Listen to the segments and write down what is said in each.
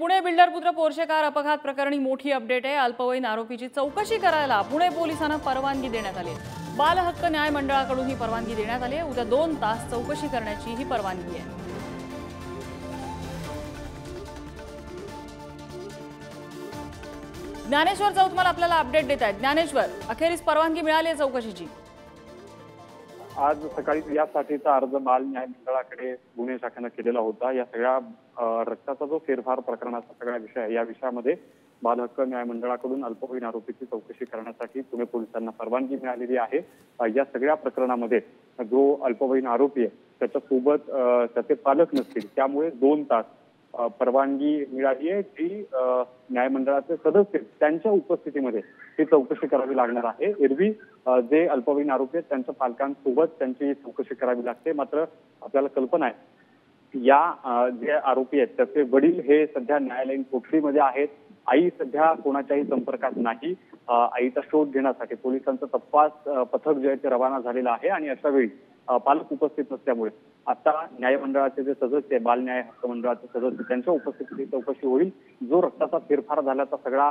Pune builder पुत्र Porsche car अपघात प्रकरणी मोठी अपडेट आहे। अल्पवयीन आरोपीची चौकशी करायला पुणे पोलिसांना परवानगी देण्यात आली आहे। बाल हक्क न्याय मंडळाकडून ही परवानगी देण्यात आली आहे। उद्या 2 तास चौकशी करण्याची ही परवानगी आहे। ज्ञानेश्वर चौतमल आपल्याला अपडेट देत आहेत। ज्ञानेश्वर, अखेरीस परवानगी मिळाली आहे चौकशीची। आज सकाळी यासाठीचा अर्ज बाल न्याय मंडळाकडे गुन्हे शाखेने केलेला होता। या सगळ्या रक्ताचा जो फेरफार प्रकरणाचा सगळा विषय आहे, या विषयामध्ये बाल हक्क न्याय मंडळाकडून अल्पवयीन आरोपीची चौकशी करण्यासाठी पुणे पोलिसांना परवानगी मिळालेली आहे। या सगळ्या प्रकरणामध्ये जो अल्पवयीन आरोपी आहे त्याच्यासोबत त्याचे पालक नसतील, त्यामुळे 2 तास परवानगी मिळाली आहे। जी न्याय मंडळाचे सदस्य त्यांच्या उपस्थितीमध्ये ही चौकशी करावी लागणार आहे। एरवी जे अल्पवयीन आरोपी आहेत त्यांच्या पालकांसोबत त्यांची चौकशी करावी लागते। मात्र आपल्याला कल्पना आहे या जे आरोपी आहेत त्याचे वडील हे सध्या न्यायालयीन कोठडीमध्ये आहेत। आई सध्या कोणाच्याही संपर्कात नाही। आईचा शोध घेण्यासाठी पोलिसांचं तपास पथक जे आहे ते रवाना झालेलं आहे आणि अशा वेळी पालक उपस्थित नसल्यामुळे आता न्याय मंडळाचे जे सदस्य बाल न्याय हक्क मंडळाचे सदस्य त्यांच्या उपस्थितीत चौकशी होईल। जो रक्ताचा फेरफार झाल्याचा सगळा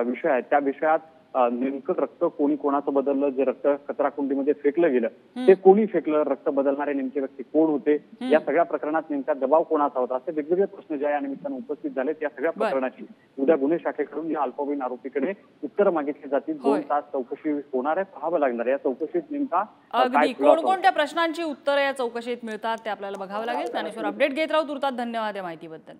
विषय आहे त्या विषयात नेमकं रक्त कोणी कोणाचं बदललं, जे रक्त कचराकुंडीमध्ये फेकलं गेलं ते कोणी फेकलं, रक्त बदलणारे नेमके व्यक्ती कोण होते, या सगळ्या प्रकरणात नेमका दबाव कोणाचा होता, असे वेगवेगळे प्रश्न ज्या या निमित्तानं उपस्थित झालेत। या सगळ्या प्रकरणाची उद्या गुन्हे शाखेकडून या अल्पवयीन आरोपीकडे उत्तर मागितली जातील। 2 तास चौकशी होणार आहे, पाहावं लागणार आहे या चौकशीत नेमका कोणकोणत्या प्रश्नांची उत्तरं या चौकशीत मिळतात ते आपल्याला बघावं लागेल। ज्ञानेश्वर, अपडेट घेत राहू। तुर्तात धन्यवाद या माहितीबद्दल।